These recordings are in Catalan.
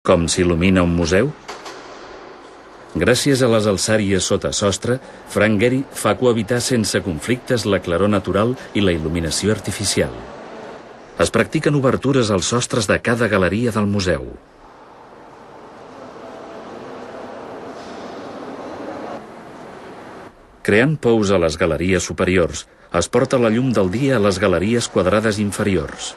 Com s'il·lumina un museu? Gràcies a les alçàries sota sostre, Frank Gehry fa cohabitar sense conflictes la claror natural i la il·luminació artificial. Es practiquen obertures als sostres de cada galeria del museu. Creant pous a les galeries superiors, es porta la llum del dia a les galeries quadrades inferiors.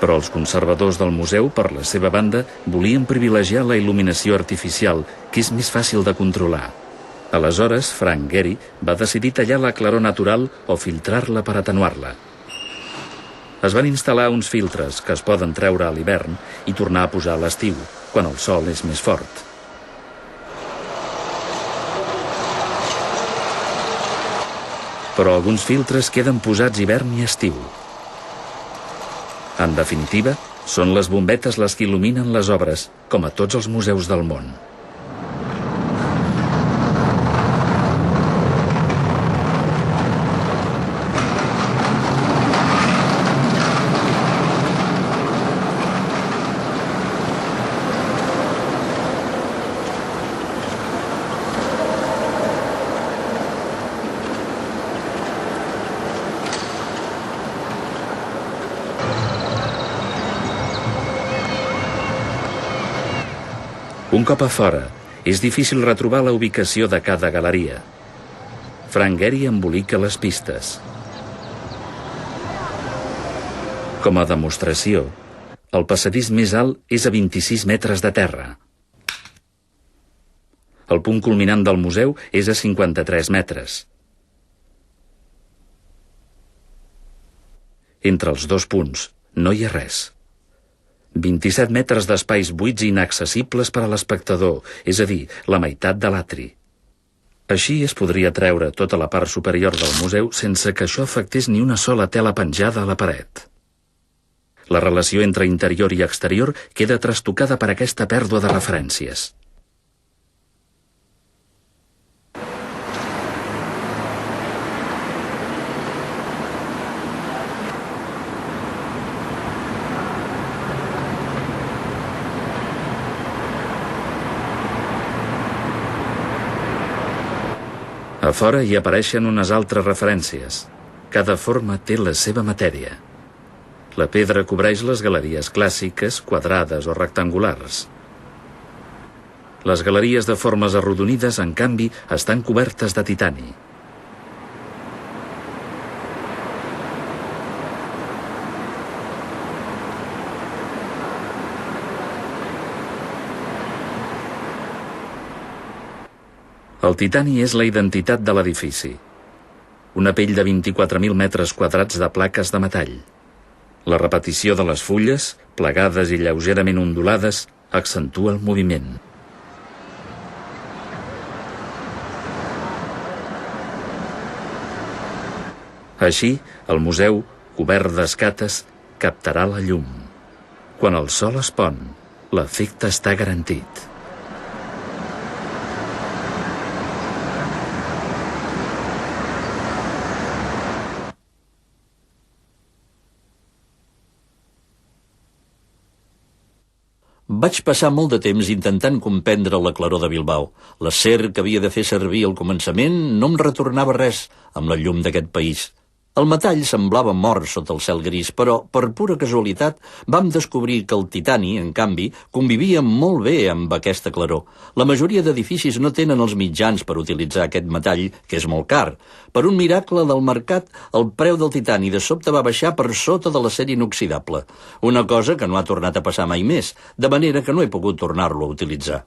Però els conservadors del museu, per la seva banda, volien privilegiar la il·luminació artificial, que és més fàcil de controlar. Aleshores, Frank Gehry va decidir tallar la claror natural o filtrar-la per atenuar-la. Es van instal·lar uns filtres que es poden treure a l'hivern i tornar a posar a l'estiu, quan el sol és més fort. Però alguns filtres queden posats hivern i estiu. En definitiva, són les bombetes les que il·luminen les obres, com a tots els museus del món. Un cop a fora, és difícil retrobar la ubicació de cada galeria. Frank Gehry embolica les pistes. Com a demostració, el passadís més alt és a 26 metres de terra. El punt culminant del museu és a 53 metres. Entre els dos punts no hi ha res. 27 metres d'espais buits i inaccessibles per a l'espectador, és a dir, la meitat de l'atri. Així es podria treure tota la part superior del museu sense que això afectés ni una sola tela penjada a la paret. La relació entre interior i exterior queda trastocada per aquesta pèrdua de referències. A fora hi apareixen unes altres referències. Cada forma té la seva matèria. La pedra cobreix les galeries clàssiques, quadrades o rectangulars. Les galeries de formes arrodonides, en canvi, estan cobertes de titani. El titani és la identitat de l'edifici. Una pell de 24.000 metres quadrats de plaques de metall. La repetició de les fulles, plegades i lleugerament ondulades, accentua el moviment. Així, el museu, cobert d'escates, captarà la llum. Quan el sol es pon, l'efecte està garantit. Vaig passar molt de temps intentant comprendre la claror de Bilbao. L'acer que havia de fer servir al començament no em retornava res amb la llum d'aquest país. El metall semblava mort sota el cel gris, però, per pura casualitat, vam descobrir que el titani, en canvi, convivia molt bé amb aquesta claror. La majoria d'edificis no tenen els mitjans per utilitzar aquest metall, que és molt car. Per un miracle del mercat, el preu del titani de sobte va baixar per sota de l'acer inoxidable. Una cosa que no ha tornat a passar mai més, de manera que no he pogut tornar-lo a utilitzar.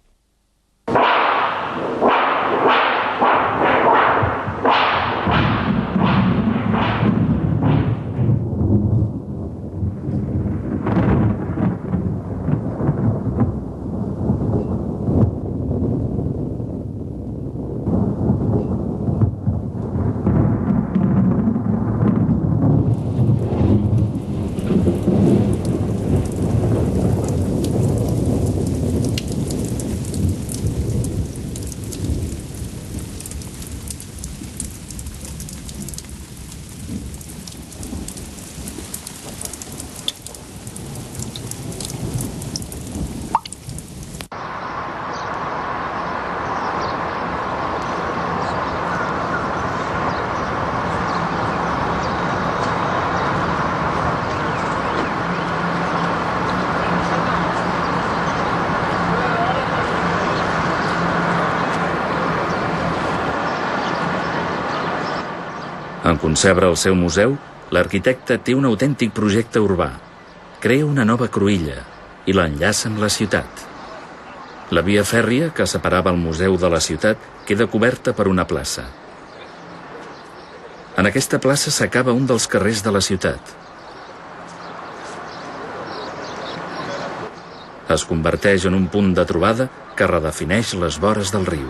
En concebre el seu museu, l'arquitecte té un autèntic projecte urbà. Crea una nova cruïlla i l'enllaça amb la ciutat. La via fèrria que separava el museu de la ciutat queda coberta per una plaça. En aquesta plaça s'acaba un dels carrers de la ciutat. Es converteix en un punt de trobada que redefineix les vores del riu.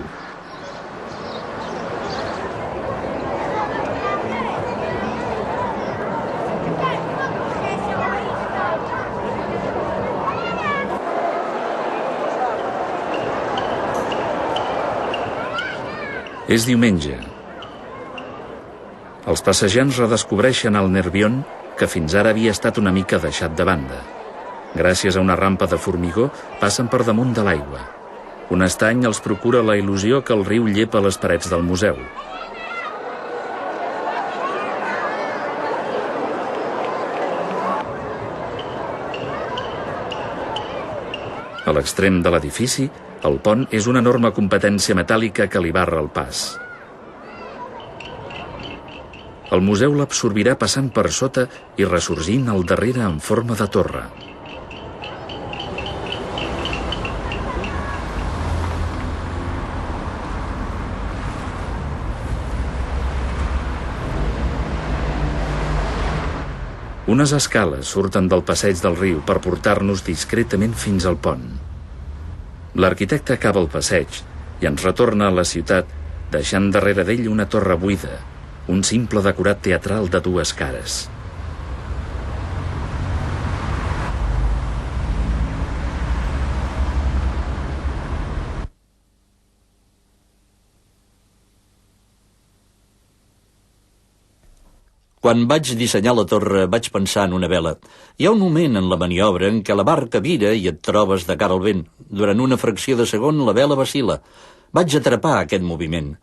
És diumenge. Els passejants redescobreixen el Nerbion, que fins ara havia estat una mica deixat de banda. Gràcies a una rampa de formigó, passen per damunt de l'aigua. Un estany els procura la il·lusió que el riu llepa les parets del museu. A l'extrem de l'edifici, el pont és una enorme competència metàl·lica que li barra el pas. El museu l'absorbirà passant per sota i ressorgint al darrere en forma de torre. Unes escales surten del passeig del riu per portar-nos discretament fins al pont. L'arquitecte acaba el passeig i ens retorna a la ciutat, deixant darrere d'ell una torre buida, un simple decorat teatral de dues cares. Quan vaig dissenyar la torre vaig pensar en una vela. Hi ha un moment en la maniobra en què la barca vira i et trobes de cara al vent. Durant una fracció de segon la vela vacil·la. Vaig atrapar aquest moviment.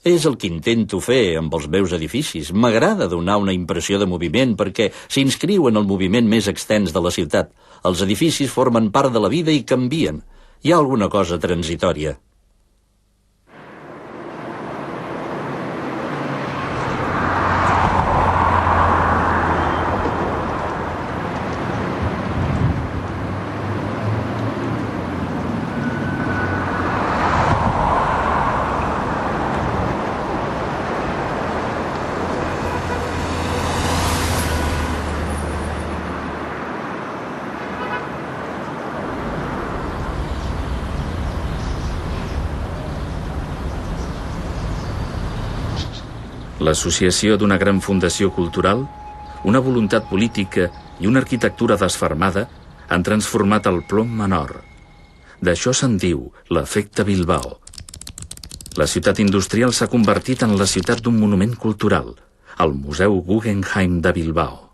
És el que intento fer amb els meus edificis. M'agrada donar una impressió de moviment perquè s'inscriu en el moviment més extens de la ciutat. Els edificis formen part de la vida i canvien. Hi ha alguna cosa transitòria. L'associació d'una gran fundació cultural, una voluntat política i una arquitectura desfermada han transformat el plom en or. D'això se'n diu l'efecte Bilbao. La ciutat industrial s'ha convertit en la ciutat d'un monument cultural, el Museu Guggenheim de Bilbao.